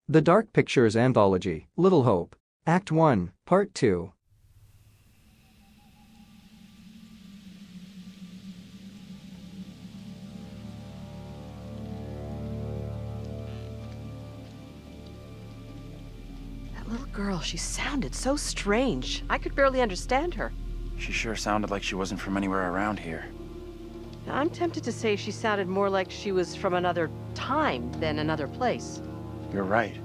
The Dark Pictures Anthology, Little Hope. Act 1, Part 2. That little girl, she sounded so strange. I could barely understand her. She sure sounded like she wasn't from anywhere around here. I'm tempted to say she sounded more like she was from another time than another place. You're right.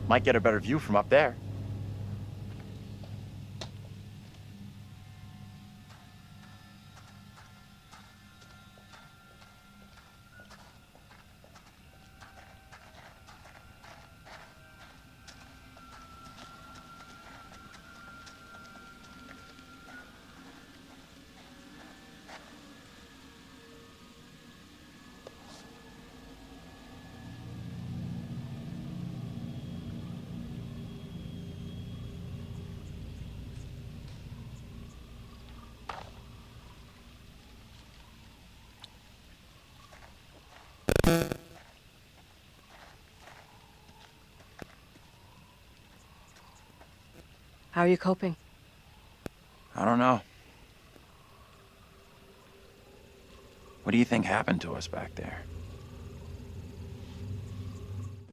Might get a better view from up there. How are you coping? I don't know. What do you think happened to us back there?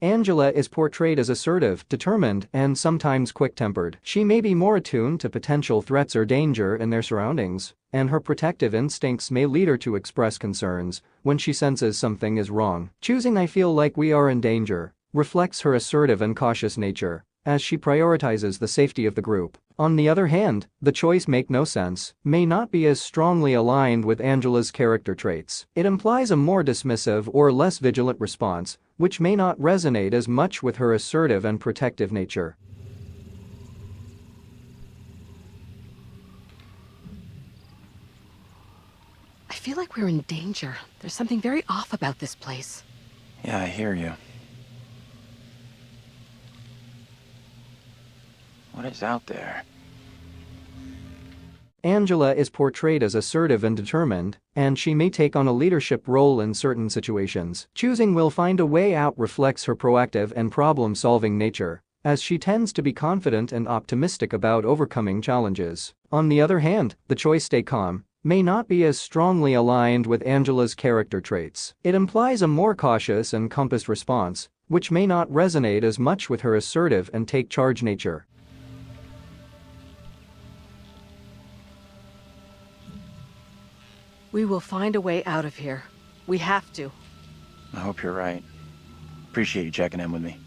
Angela is portrayed as assertive, determined, and sometimes quick-tempered. She may be more attuned to potential threats or danger in their surroundings, and her protective instincts may lead her to express concerns when she senses something is wrong. Choosing "I feel like we are in danger" reflects her assertive and cautious nature, as she prioritizes the safety of the group. On the other hand, the choice "make no sense" may not be as strongly aligned with Angela's character traits. It implies a more dismissive or less vigilant response, which may not resonate as much with her assertive and protective nature. I feel like we're in danger. There's something very off about this place. Yeah, I hear you. What is out there? Angela is portrayed as assertive and determined, and she may take on a leadership role in certain situations. Choosing "we'll find a way out" reflects her proactive and problem-solving nature, as she tends to be confident and optimistic about overcoming challenges. On the other hand, the choice "stay calm" may not be as strongly aligned with Angela's character traits. It implies a more cautious and compassed response, which may not resonate as much with her assertive and take-charge nature. We will find a way out of here. We have to. I hope you're right. Appreciate you checking in with me.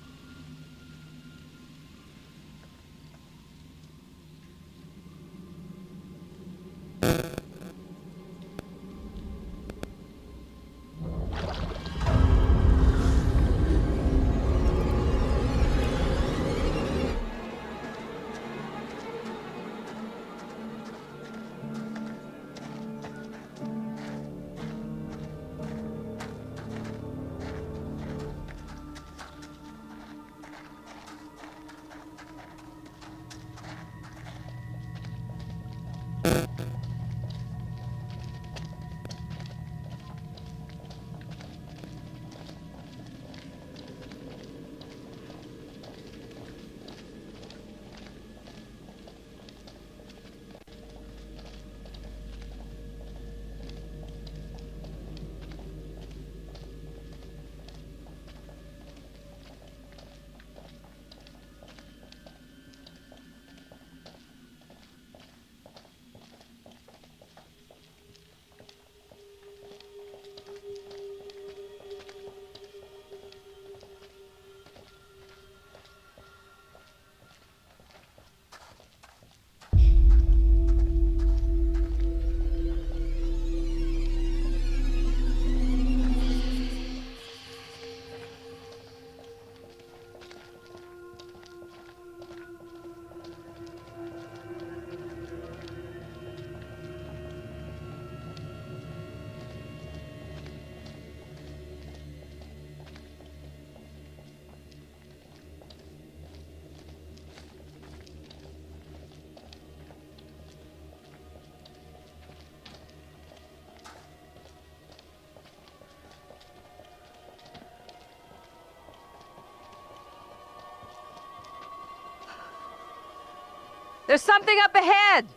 There's something up ahead!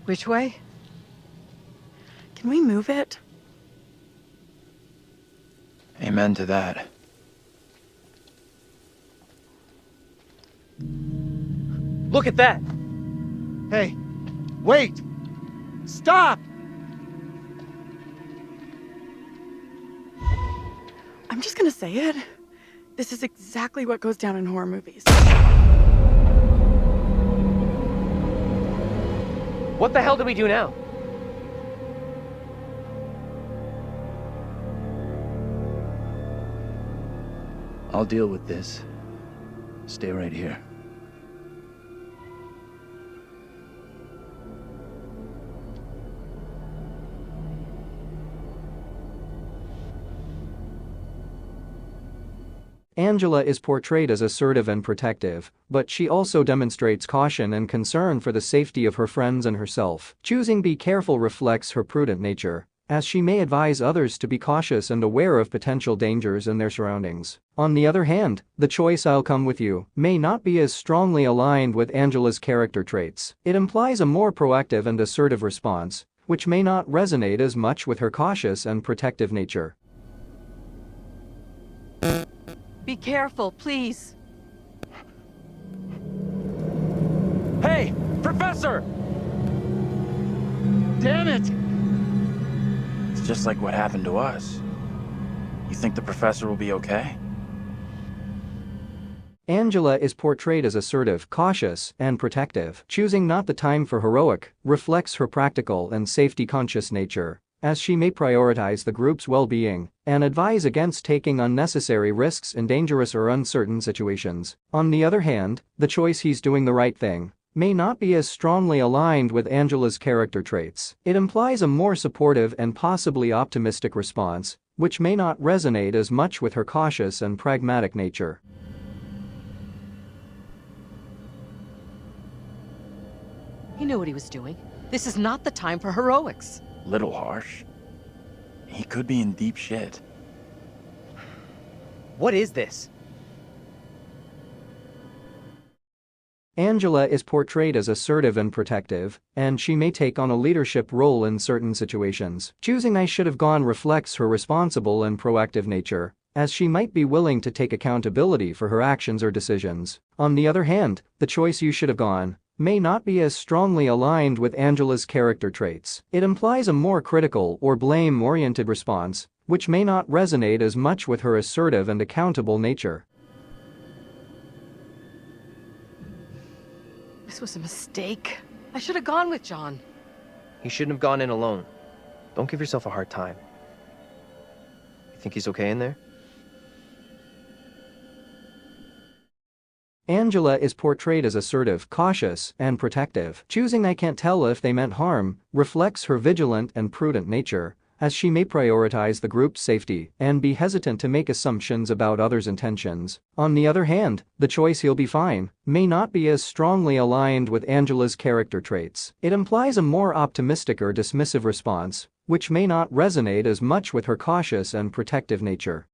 Which way? Can we move it? Amen to that. Look at that! Hey, wait! Stop! I'm just gonna say it. This is exactly what goes down in horror movies. What the hell do we do now? I'll deal with this. Stay right here. Angela is portrayed as assertive and protective, but she also demonstrates caution and concern for the safety of her friends and herself. Choosing be careful reflects her prudent nature, as she may advise others to be cautious and aware of potential dangers in their surroundings. On the other hand, the choice "I'll come with you" may not be as strongly aligned with Angela's character traits. It implies a more proactive and assertive response, which may not resonate as much with her cautious and protective nature. Be careful, please. Hey! Professor! Damn it! It's just like what happened to us. You think the professor will be okay? Angela is portrayed as assertive, cautious, and protective. Choosing not the time for heroic reflects her practical and safety-conscious nature, as she may prioritize the group's well-being and advise against taking unnecessary risks in dangerous or uncertain situations. On the other hand, the choice "he's doing the right thing" may not be as strongly aligned with Angela's character traits. It implies a more supportive and possibly optimistic response, which may not resonate as much with her cautious and pragmatic nature. He knew what he was doing. This is not the time for heroics. Little harsh. He could be in deep shit. What is this? Angela is portrayed as assertive and protective, and she may take on a leadership role in certain situations. Choosing "I should have gone" reflects her responsible and proactive nature, as she might be willing to take accountability for her actions or decisions. On the other hand, the choice "you should have gone" may not be as strongly aligned with Angela's character traits. It implies a more critical or blame-oriented response, which may not resonate as much with her assertive and accountable nature. This was a mistake. I should have gone with John. He shouldn't have gone in alone. Don't give yourself a hard time. You think he's okay in there? Angela is portrayed as assertive, cautious, and protective. Choosing "I can't tell if they meant harm" reflects her vigilant and prudent nature, as she may prioritize the group's safety and be hesitant to make assumptions about others' intentions. On the other hand, the choice "he'll be fine" may not be as strongly aligned with Angela's character traits. It implies a more optimistic or dismissive response, which may not resonate as much with her cautious and protective nature.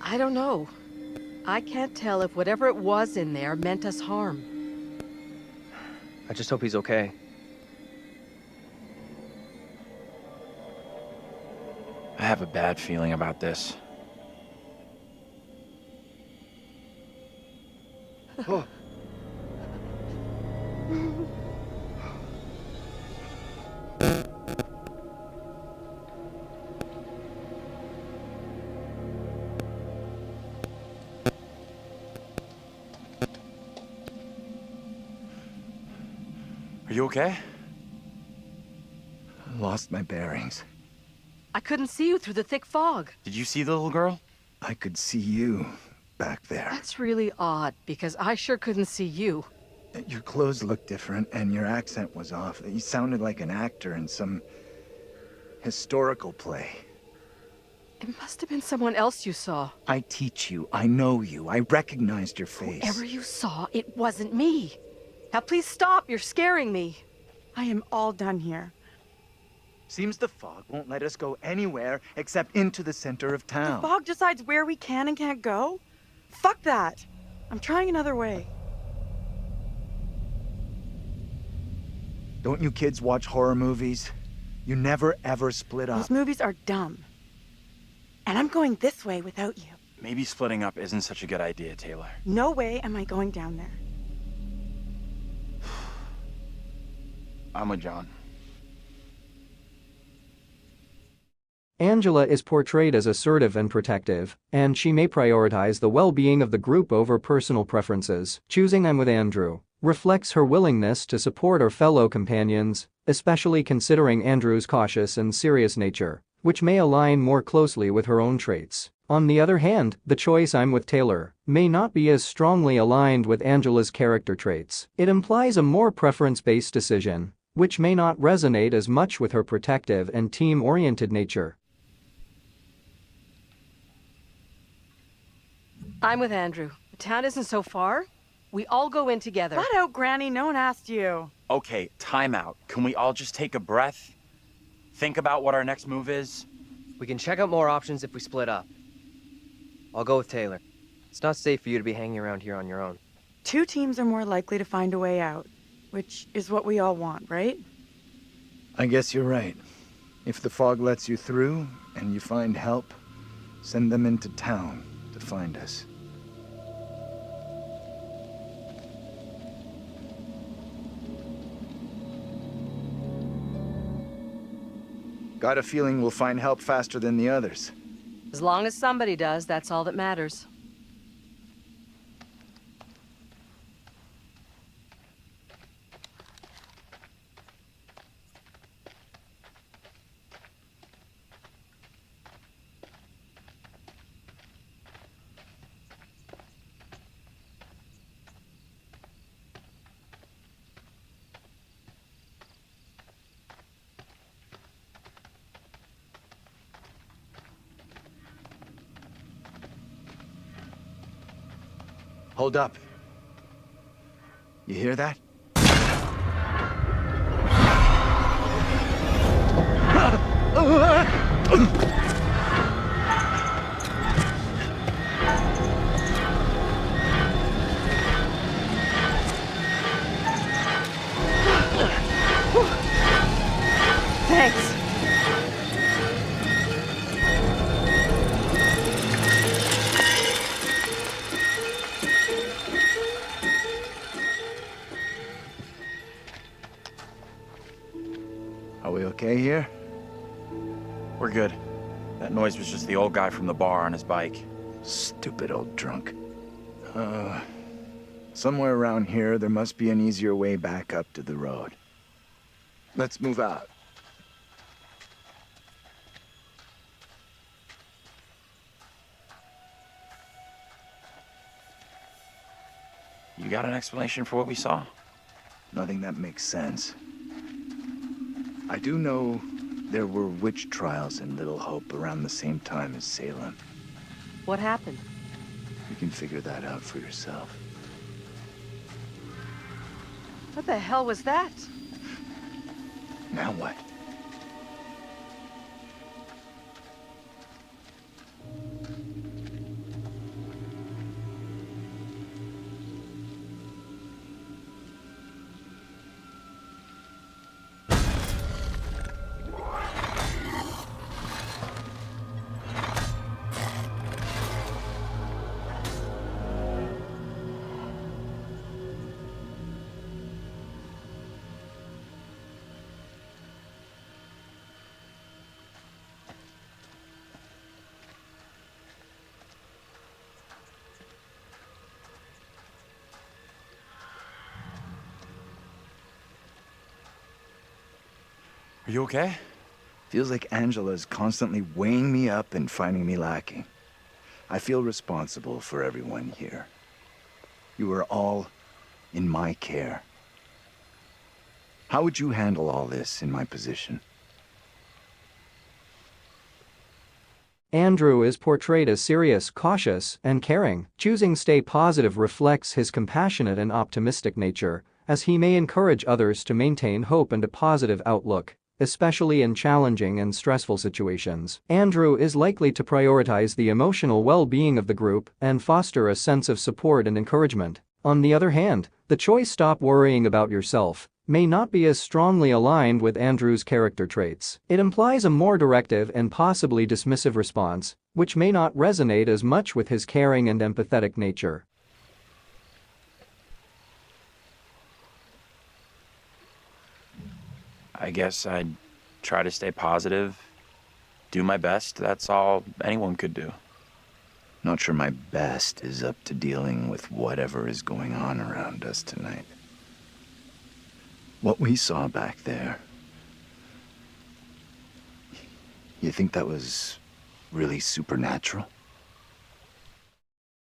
I don't know. I can't tell if whatever it was in there meant us harm. I just hope he's okay. I have a bad feeling about this. Oh. Are you okay? Lost my bearings. I couldn't see you through the thick fog. Did you see the little girl? I could see you back there. That's really odd, because I sure couldn't see you. Your clothes looked different, and your accent was off. You sounded like an actor in some historical play. It must have been someone else you saw. I teach you. I know you. I recognized your face. Whoever you saw, it wasn't me. Now please stop, you're scaring me. I am all done here. Seems the fog won't let us go anywhere except into the center of The town. fog decides where we can and can't go? Fuck that. I'm trying another way. Don't you kids watch horror movies? You never ever split up. Those movies are dumb. And I'm going this way without you. Maybe splitting up isn't such a good idea, Taylor. No way am I going down there. I'm with John. Angela is portrayed as assertive and protective, and she may prioritize the well-being of the group over personal preferences. Choosing "I'm with Andrew" reflects her willingness to support her fellow companions, especially considering Andrew's cautious and serious nature, which may align more closely with her own traits. On the other hand, the choice "I'm with Taylor" may not be as strongly aligned with Angela's character traits. It implies a more preference-based decision, which may not resonate as much with her protective and team-oriented nature. I'm with Andrew. The town isn't so far. We all go in together. Flat out, Granny, no one asked you. Okay, time out. Can we all just take a breath? Think about what our next move is? We can check out more options if we split up. I'll go with Taylor. It's not safe for you to be hanging around here on your own. 2 teams are more likely to find a way out, which is what we all want, right? I guess you're right. If the fog lets you through and you find help, send them into town to find us. Got a feeling we'll find help faster than the others. As long as somebody does, that's all that matters. Hold up. You hear that? Thanks. Are we okay here? We're good. That noise was just the old guy from the bar on his bike. Stupid old drunk. Somewhere around here, there must be an easier way back up to the road. Let's move out. You got an explanation for what we saw? Nothing that makes sense. I do know there were witch trials in Little Hope around the same time as Salem. What happened? You can figure that out for yourself. What the hell was that? Now what? Are you okay? Feels like Angela's constantly weighing me up and finding me lacking. I feel responsible for everyone here. You are all in my care. How would you handle all this in my position? Andrew is portrayed as serious, cautious, and caring. Choosing stay positive reflects his compassionate and optimistic nature, as he may encourage others to maintain hope and a positive outlook, especially in challenging and stressful situations. Andrew is likely to prioritize the emotional well-being of the group and foster a sense of support and encouragement. On the other hand, the choice "stop worrying about yourself" may not be as strongly aligned with Andrew's character traits. It implies a more directive and possibly dismissive response, which may not resonate as much with his caring and empathetic nature. I guess I'd try to stay positive, do my best. That's all anyone could do. Not sure my best is up to dealing with whatever is going on around us tonight. What we saw back there, you think that was really supernatural?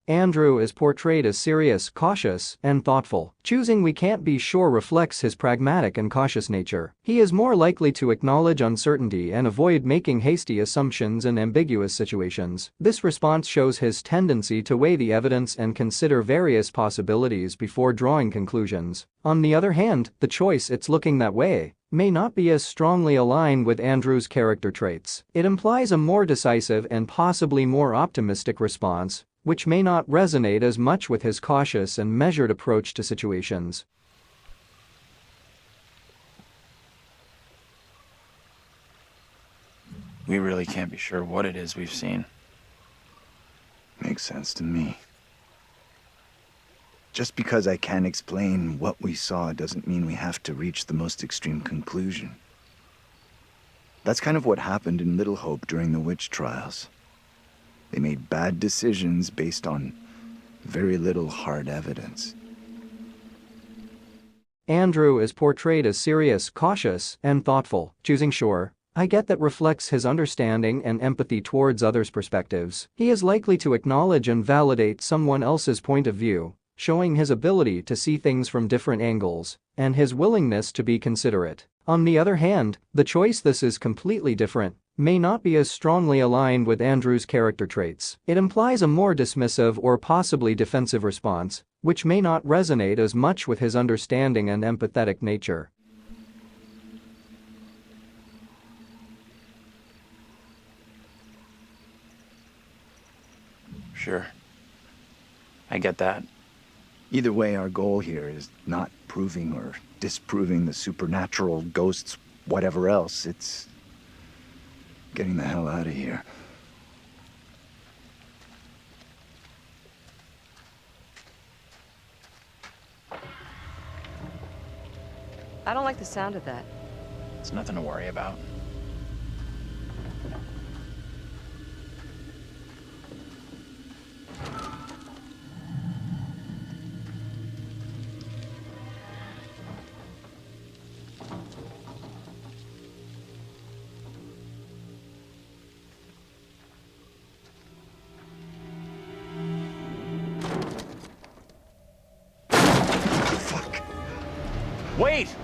Andrew is portrayed as serious, cautious, and thoughtful. Choosing "we can't be sure" reflects his pragmatic and cautious nature. He is more likely to acknowledge uncertainty and avoid making hasty assumptions in ambiguous situations. This response shows his tendency to weigh the evidence and consider various possibilities before drawing conclusions. On the other hand, the choice "it's looking that way" may not be as strongly aligned with Andrew's character traits. It implies a more decisive and possibly more optimistic response, which may not resonate as much with his cautious and measured approach to situations. We really can't be sure what it is we've seen. Makes sense to me. Just because I can't explain what we saw doesn't mean we have to reach the most extreme conclusion. That's kind of what happened in Little Hope during the witch trials. They made bad decisions based on very little hard evidence. Andrew is portrayed as serious, cautious, and thoughtful. Choosing "sure, I get that" reflects his understanding and empathy towards others' perspectives. He is likely to acknowledge and validate someone else's point of view, showing his ability to see things from different angles and his willingness to be considerate. On the other hand, the choice "this is completely different" may not be as strongly aligned with Andrew's character traits. It implies a more dismissive or possibly defensive response, which may not resonate as much with his understanding and empathetic nature. Sure. I get that. Either way, our goal here is not proving or disproving the supernatural, ghosts, whatever else. It's getting the hell out of here. I don't like the sound of that. It's nothing to worry about. Fuck. Wait!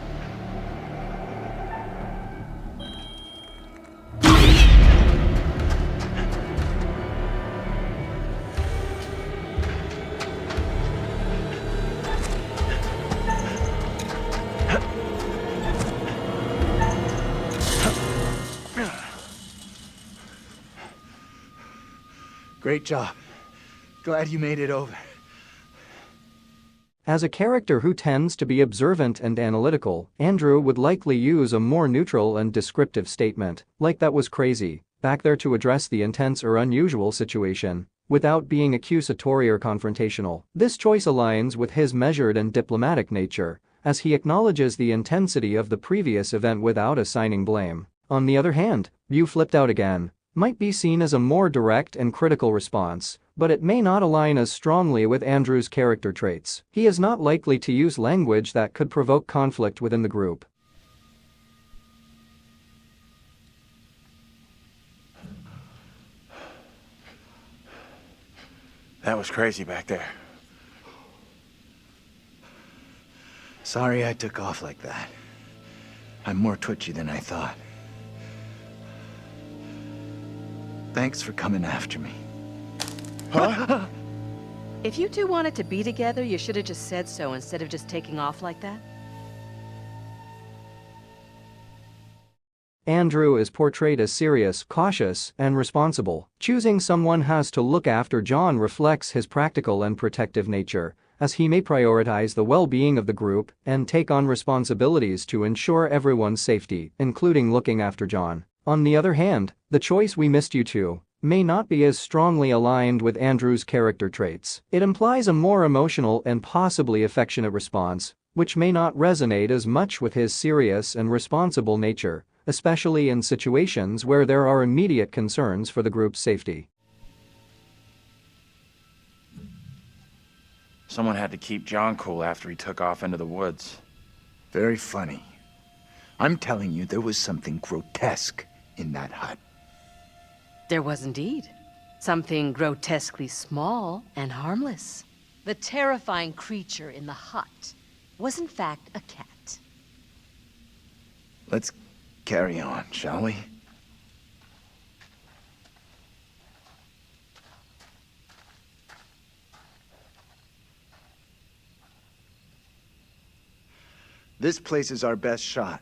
Great job. Glad you made it over. As a character who tends to be observant and analytical, Andrew would likely use a more neutral and descriptive statement, like "that was crazy" back there, to address the intense or unusual situation, without being accusatory or confrontational. This choice aligns with his measured and diplomatic nature, as he acknowledges the intensity of the previous event without assigning blame. On the other hand, "you flipped out again" might be seen as a more direct and critical response, but it may not align as strongly with Andrew's character traits. He is not likely to use language that could provoke conflict within the group. That was crazy back there. Sorry I took off like that. I'm more twitchy than I thought. Thanks for coming after me. If you two wanted to be together, you should have just said so instead of just taking off like that. Andrew is portrayed as serious, cautious, and responsible. Choosing someone has to look after John reflects his practical and protective nature, as he may prioritize the well-being of the group and take on responsibilities to ensure everyone's safety, including looking after John. On the other hand, the choice "we missed you too" may not be as strongly aligned with Andrew's character traits. It implies a more emotional and possibly affectionate response, which may not resonate as much with his serious and responsible nature, especially in situations where there are immediate concerns for the group's safety. Someone had to keep John cool after he took off into the woods. Very funny. I'm telling you, there was something grotesque in that hut. There was indeed. Something grotesquely small and harmless. The terrifying creature in the hut was in fact a cat. Let's carry on, shall we? This place is our best shot.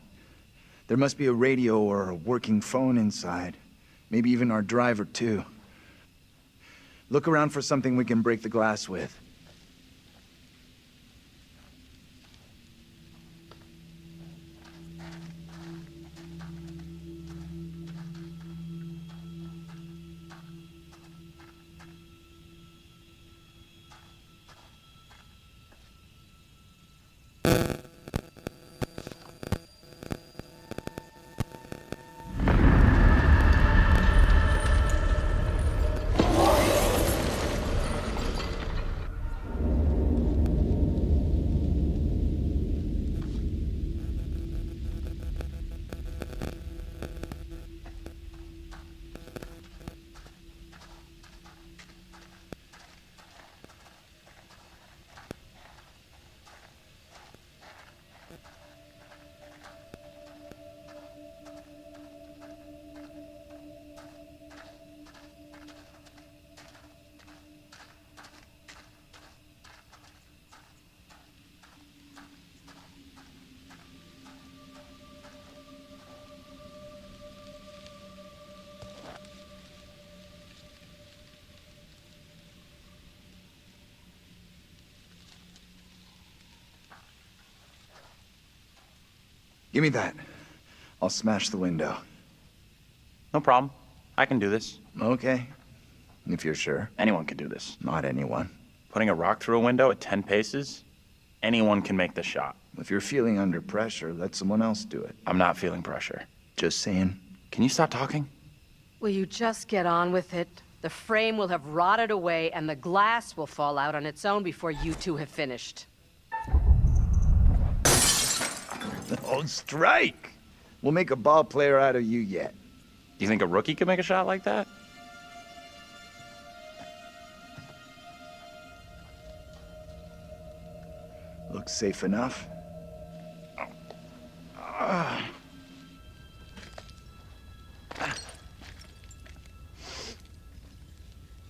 There must be a radio or a working phone inside. Maybe even our driver, too. Look around for something we can break the glass with. Give me that. I'll smash the window. No problem. I can do this. Okay. If you're sure. Anyone can do this. Not anyone. Putting a rock through a window at 10 paces? Anyone can make the shot. If you're feeling under pressure, let someone else do it. I'm not feeling pressure. Just saying. Can you stop talking? Will you just get on with it? The frame will have rotted away and the glass will fall out on its own before you two have finished. Oh, strike! We'll make a ball player out of you yet. Do you think a rookie could make a shot like that? Looks safe enough.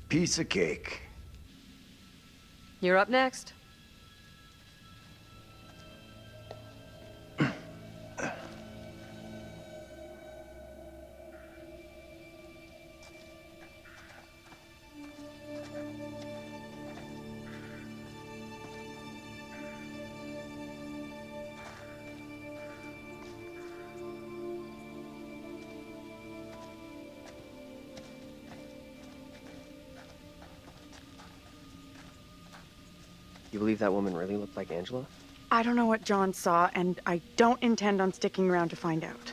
Piece of cake. You're up next. You believe that woman really looked like Angela? I don't know what John saw, and I don't intend on sticking around to find out.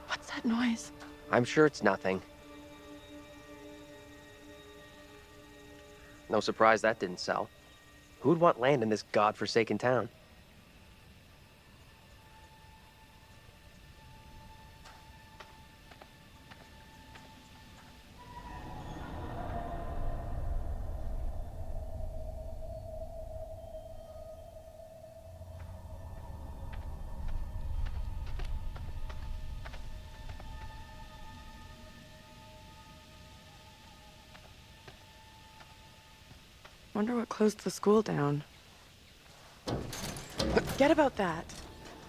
What's that noise? I'm sure it's nothing. No surprise that didn't sell. Who'd want land in this godforsaken town? Wonder what closed the school down. Forget about that.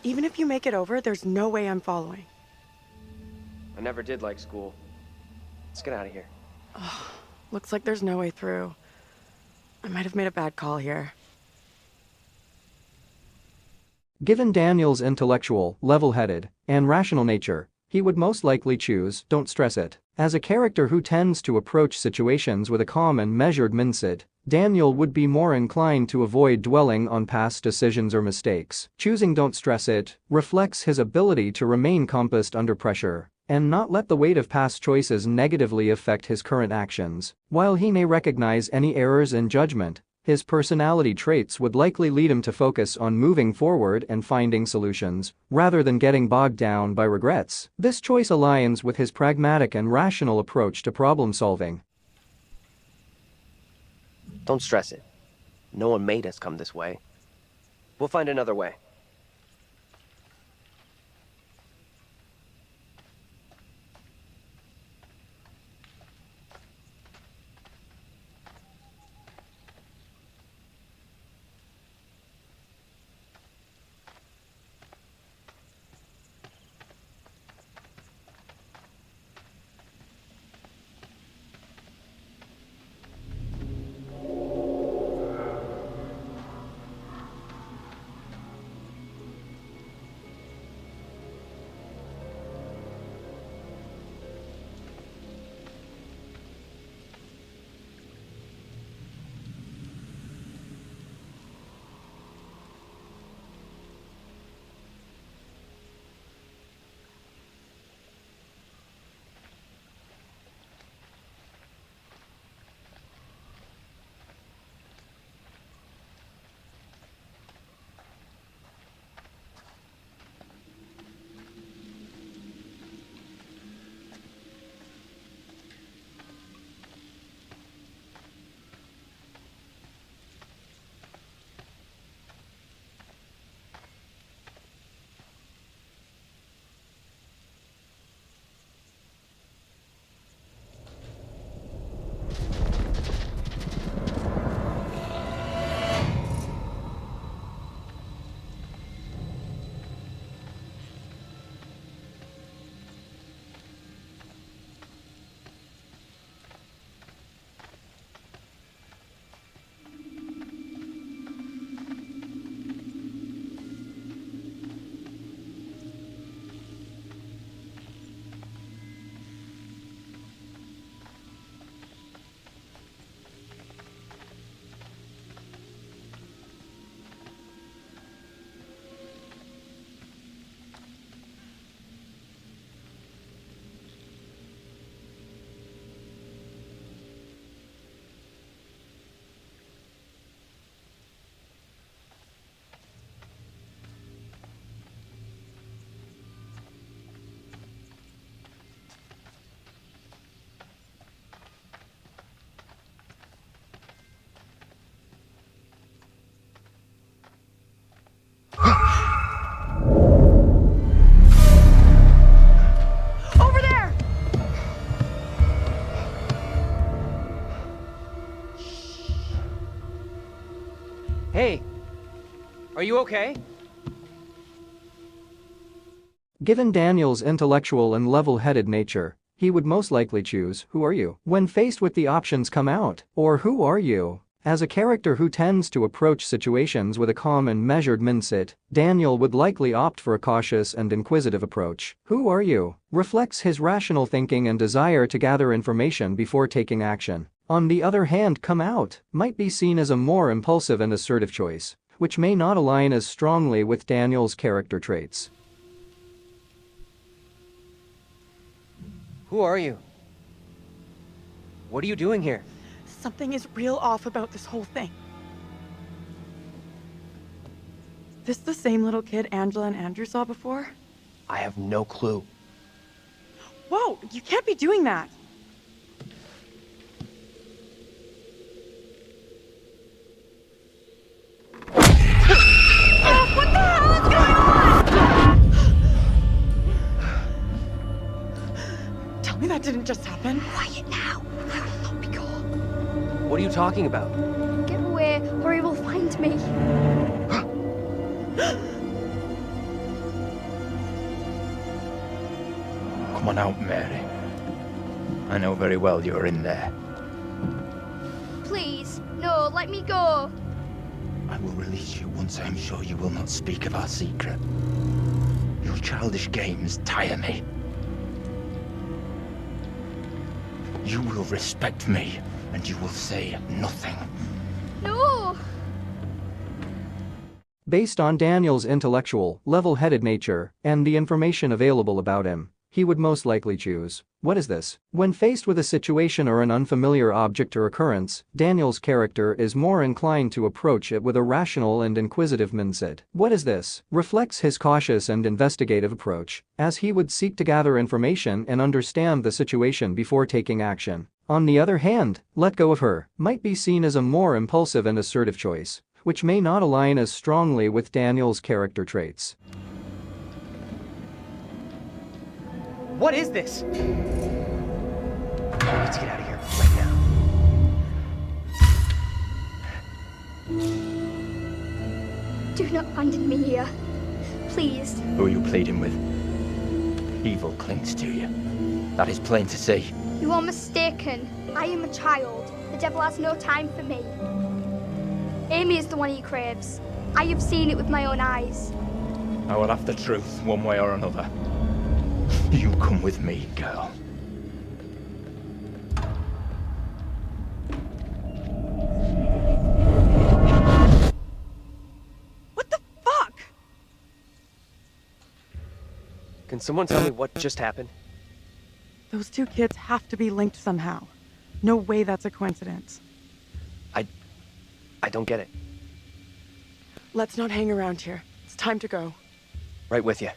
Even if you make it over, there's no way I'm following. I never did like school. Let's get out of here. Looks like there's no way through. I might have made a bad call here. Given Daniel's intellectual, level-headed, and rational nature, he would most likely choose don't stress it. As a character who tends to approach situations with a calm and measured mindset, Daniel would be more inclined to avoid dwelling on past decisions or mistakes. Choosing don't stress it reflects his ability to remain composed under pressure and not let the weight of past choices negatively affect his current actions. While he may recognize any errors in judgment, his personality traits would likely lead him to focus on moving forward and finding solutions, rather than getting bogged down by regrets. This choice aligns with his pragmatic and rational approach to problem solving. Don't stress it. No one made us come this way. We'll find another way. Over there! Hey! Are you okay? Given Daniel's intellectual and level-headed nature, he would most likely choose who are you when faced with the options come out, or who are you? As a character who tends to approach situations with a calm and measured mindset, Daniel would likely opt for a cautious and inquisitive approach. Who are you reflects his rational thinking and desire to gather information before taking action. On the other hand, come out might be seen as a more impulsive and assertive choice, which may not align as strongly with Daniel's character traits. Who are you? What are you doing here? Something is real off about this whole thing. This the same little kid Angela and Andrew saw before? I have no clue. Whoa, you can't be doing that! What the hell is going on? Tell me that didn't just happen. Quiet now. I will not be caught. What are you talking about? Get away, or he will find me. Come on out, Mary. I know very well you're in there. Please, no, let me go. I will release you once I am sure you will not speak of our secret. Your childish games tire me. You will respect me, and you will say nothing. No! Based on Daniel's intellectual, level-headed nature, and the information available about him, he would most likely choose, what is this? When faced with a situation or an unfamiliar object or occurrence, Daniel's character is more inclined to approach it with a rational and inquisitive mindset. What is this? Reflects his cautious and investigative approach, as he would seek to gather information and understand the situation before taking action. On the other hand, let go of her might be seen as a more impulsive and assertive choice, which may not align as strongly with Daniel's character traits. What is this? Let's get out of here right now. Do not abandon me here. Please. Who are you pleading with? Evil clings to you. That is plain to see. You are mistaken. I am a child. The devil has no time for me. Amy is the one he craves. I have seen it with my own eyes. I will have the truth one way or another. You come with me, girl. What the fuck? Can someone tell me what just happened? Those two kids have to be linked somehow. No way that's a coincidence. I don't get it. Let's not hang around here. It's time to go. Right with you.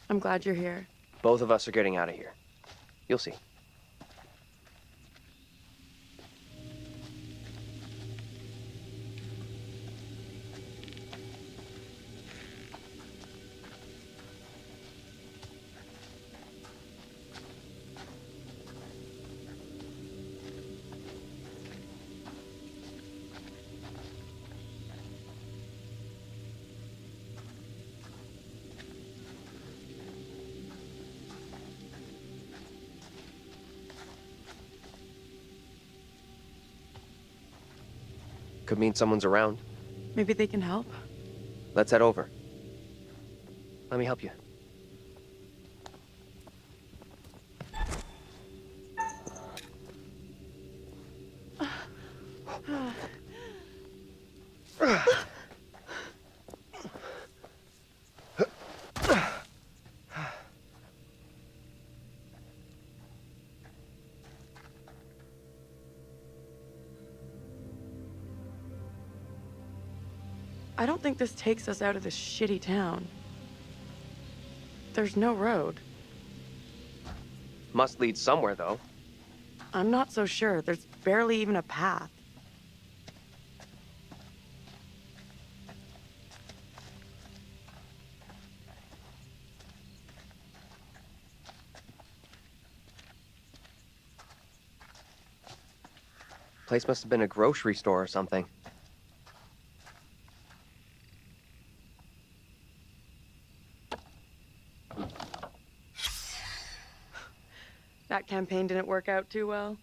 I'm glad you're here. Both of us are getting out of here. You'll see. Could mean someone's around. Maybe they can help? Let's head over. Let me help you. I don't think this takes us out of this shitty town. There's no road. Must lead somewhere, though. I'm not so sure. There's barely even a path. Place must have been a grocery store or something. campaign didn't work out too well.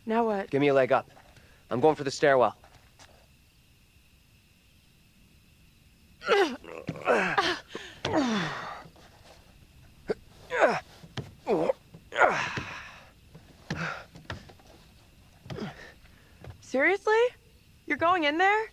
Now what? Give me a leg up. I'm going for the stairwell. Seriously? You're going in there?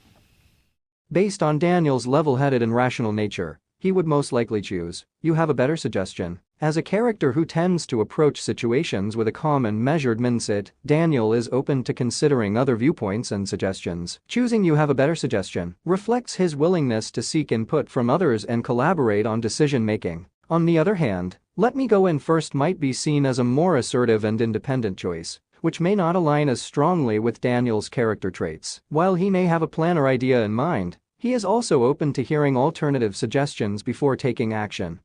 Based on Daniel's level-headed and rational nature, he would most likely choose. You have a better suggestion. As a character who tends to approach situations with a calm and measured mindset, Daniel is open to considering other viewpoints and suggestions. Choosing you have a better suggestion reflects his willingness to seek input from others and collaborate on decision-making. On the other hand, let me go in first might be seen as a more assertive and independent choice, which may not align as strongly with Daniel's character traits. While he may have a plan or idea in mind, he is also open to hearing alternative suggestions before taking action.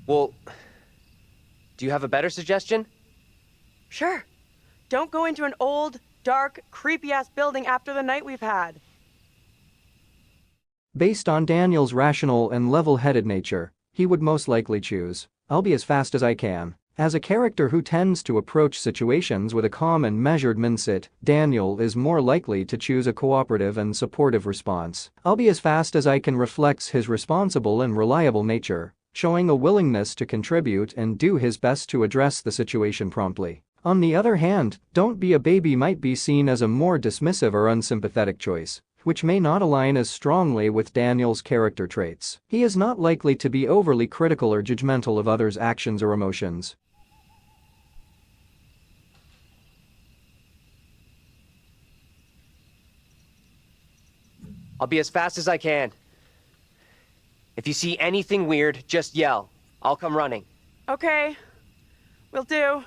Well, do you have a better suggestion? Sure. Don't go into an old, dark, creepy-ass building after the night we've had. Based on Daniel's rational and level-headed nature, he would most likely choose, I'll be as fast as I can. As a character who tends to approach situations with a calm and measured mindset, Daniel is more likely to choose a cooperative and supportive response. I'll be as fast as I can reflects his responsible and reliable nature, showing a willingness to contribute and do his best to address the situation promptly. On the other hand, don't be a baby might be seen as a more dismissive or unsympathetic choice, which may not align as strongly with Daniel's character traits. He is not likely to be overly critical or judgmental of others' actions or emotions. I'll be as fast as I can. If you see anything weird, just yell. I'll come running. Okay. Will do.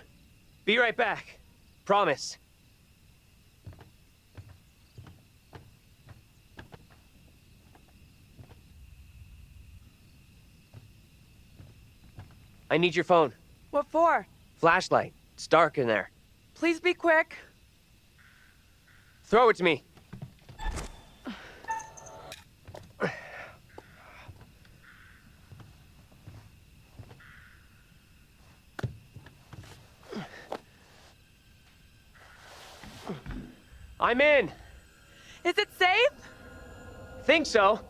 Be right back. Promise. I need your phone. What for? Flashlight. It's dark in there. Please be quick. Throw it to me. I'm in. Is it safe? Think so.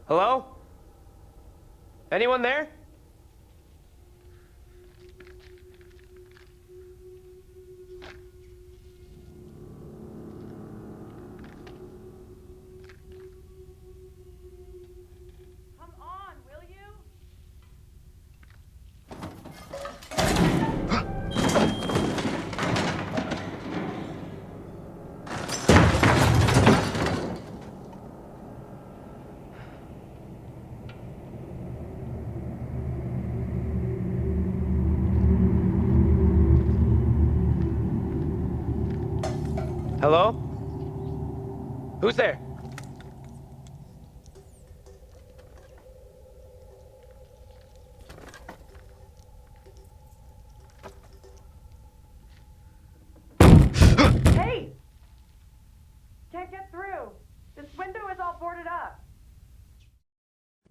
Hello? Anyone there? Come on, will you? Hello? Who's there? Hey! Can't get through. This window is all boarded up.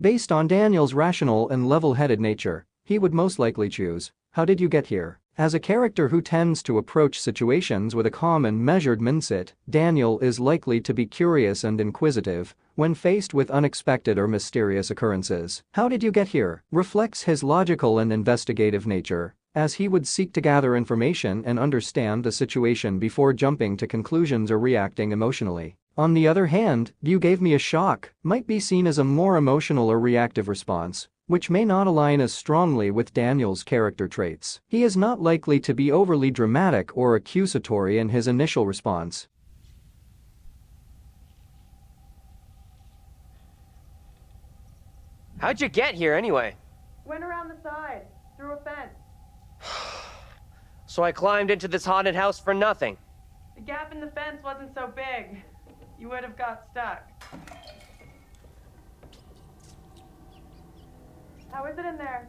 Based on Daniel's rational and level-headed nature, he would most likely choose, How did you get here? As a character who tends to approach situations with a calm and measured mindset, Daniel is likely to be curious and inquisitive when faced with unexpected or mysterious occurrences. How did you get here? Reflects his logical and investigative nature, as he would seek to gather information and understand the situation before jumping to conclusions or reacting emotionally. On the other hand, "You gave me a shock" might be seen as a more emotional or reactive response, which may not align as strongly with Daniel's character traits. He is not likely to be overly dramatic or accusatory in his initial response. How'd you get here anyway? Went around the side, through a fence. So I climbed into this haunted house for nothing. The gap in the fence wasn't so big. You would have got stuck. How is it in there?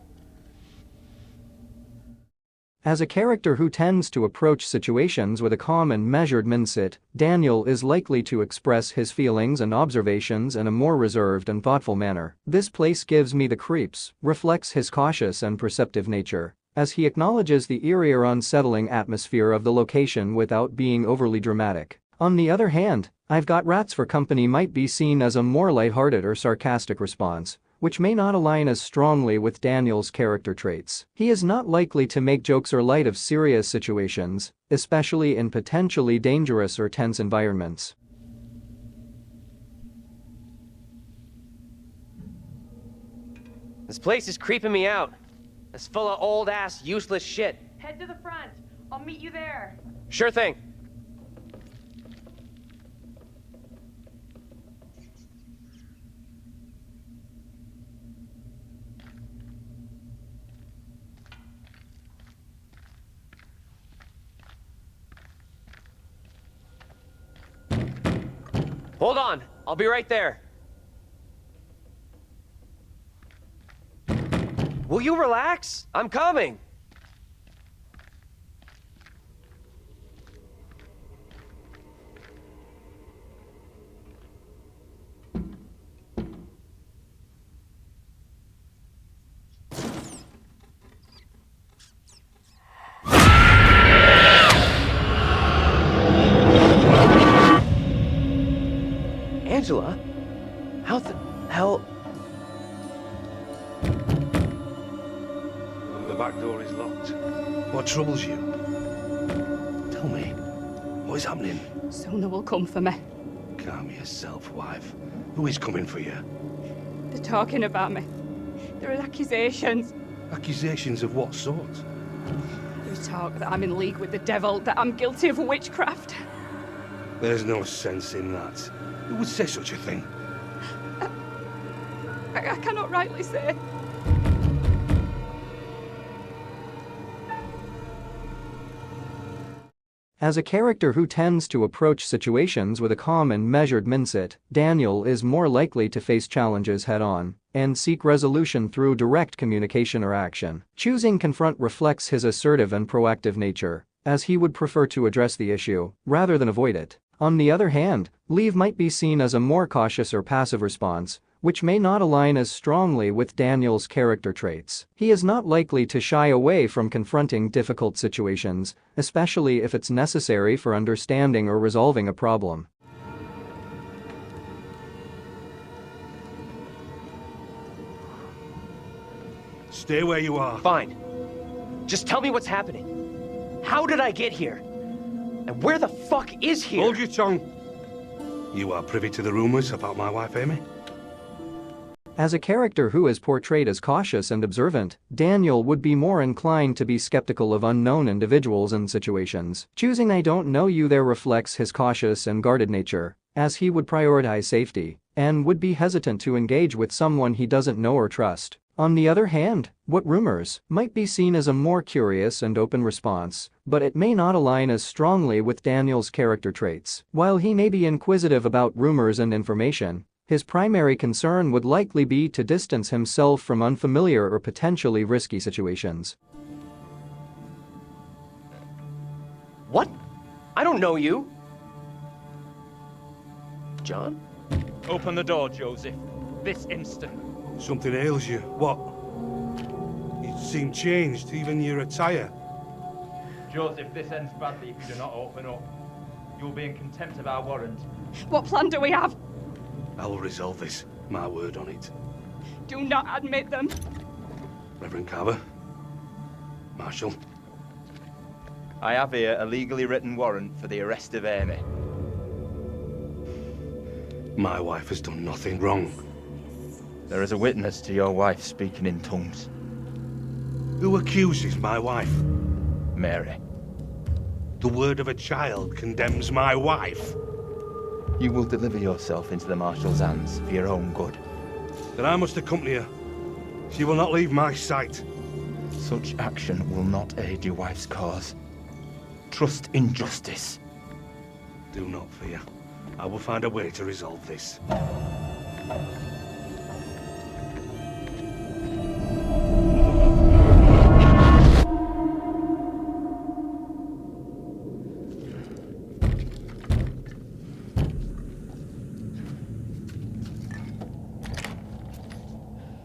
As a character who tends to approach situations with a calm and measured mindset, Daniel is likely to express his feelings and observations in a more reserved and thoughtful manner. "This place gives me the creeps" reflects his cautious and perceptive nature, as he acknowledges the eerie or unsettling atmosphere of the location without being overly dramatic. On the other hand, "I've got rats for company" might be seen as a more lighthearted or sarcastic response, which may not align as strongly with Daniel's character traits. He is not likely to make jokes or light of serious situations, especially in potentially dangerous or tense environments. This place is creeping me out. It's full of old-ass, useless shit. Head to the front. I'll meet you there. Sure thing. Hold on, I'll be right there. Will you relax? I'm coming. Angela? How the hell? The back door is locked. What troubles you? Tell me, what is happening? Sona will come for me. Calm yourself, wife. Who is coming for you? They're talking about me. There are accusations. Accusations of what sort? There's talk that I'm in league with the devil, that I'm guilty of witchcraft. There's no sense in that. Who would say such a thing? I cannot rightly say. As a character who tends to approach situations with a calm and measured mindset, Daniel is more likely to face challenges head-on and seek resolution through direct communication or action. Choosing confront reflects his assertive and proactive nature, as he would prefer to address the issue rather than avoid it. On the other hand, leave might be seen as a more cautious or passive response, which may not align as strongly with Daniel's character traits. He is not likely to shy away from confronting difficult situations, especially if it's necessary for understanding or resolving a problem. Stay where you are. Fine. Just tell me what's happening. How did I get here? And where the fuck is here? Hold your tongue. You are privy to the rumors about my wife, Amy? As a character who is portrayed as cautious and observant, Daniel would be more inclined to be skeptical of unknown individuals and situations. Choosing "I don't know you" there reflects his cautious and guarded nature, as he would prioritize safety and would be hesitant to engage with someone he doesn't know or trust. On the other hand, "what rumors" might be seen as a more curious and open response, but it may not align as strongly with Daniel's character traits. While he may be inquisitive about rumors and information, his primary concern would likely be to distance himself from unfamiliar or potentially risky situations. What? I don't know you. John? Open the door, Joseph. This instant. Something ails you. What? Seem changed, even your attire. Joseph, this ends badly if you do not open up. You'll be in contempt of our warrant. What plan do we have? I will resolve this. My word on it. Do not admit them. Reverend Carver. Marshal. I have here a legally written warrant for the arrest of Amy. My wife has done nothing wrong. There is a witness to your wife speaking in tongues. Who accuses my wife? Mary. The word of a child condemns my wife. You will deliver yourself into the Marshal's hands for your own good. Then I must accompany her. She will not leave my sight. Such action will not aid your wife's cause. Trust in justice. Do not fear. I will find a way to resolve this.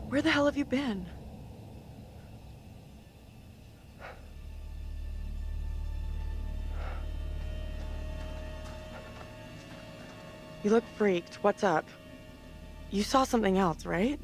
Where the hell have you been? You look freaked. What's up? You saw something else, right?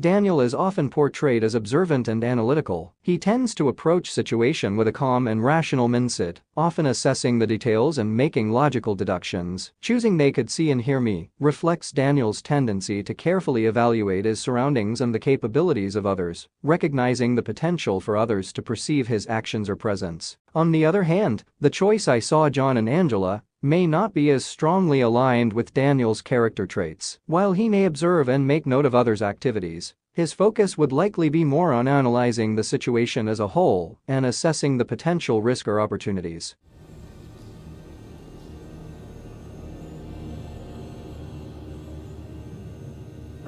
Daniel is often portrayed as observant and analytical. He tends to approach situation with a calm and rational mindset, often assessing the details and making logical deductions. Choosing "they could see and hear me" reflects Daniel's tendency to carefully evaluate his surroundings and the capabilities of others, recognizing the potential for others to perceive his actions or presence. On the other hand, the choice "I saw John and Angela" may not be as strongly aligned with Daniel's character traits. While he may observe and make note of others' activities, his focus would likely be more on analyzing the situation as a whole and assessing the potential risk or opportunities.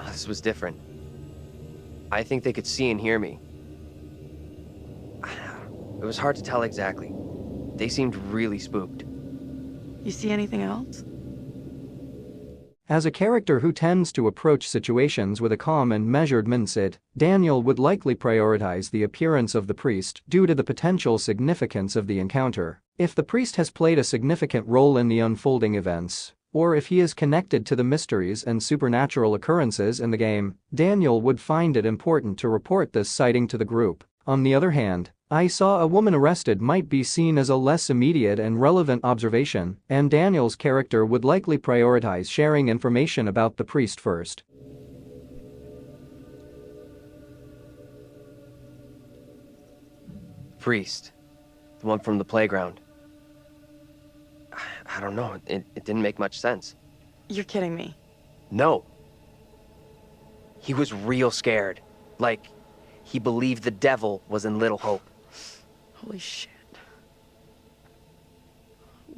This was different. I think they could see and hear me. It was hard to tell exactly. They seemed really spooked. You see anything else? As a character who tends to approach situations with a calm and measured mindset, Daniel would likely prioritize the appearance of the priest due to the potential significance of the encounter. If the priest has played a significant role in the unfolding events, or if he is connected to the mysteries and supernatural occurrences in the game, Daniel would find it important to report this sighting to the group. On the other hand, "I saw a woman arrested" might be seen as a less immediate and relevant observation, and Daniel's character would likely prioritize sharing information about the priest first. Priest. The one from the playground. I don't know, it didn't make much sense. You're kidding me. No. He was real scared. Like, he believed the devil was in Little Hope. Holy shit.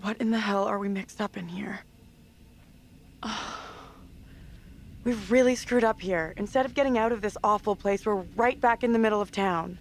What in the hell are we mixed up in here? We've really screwed up here. Instead of getting out of this awful place, we're right back in the middle of town.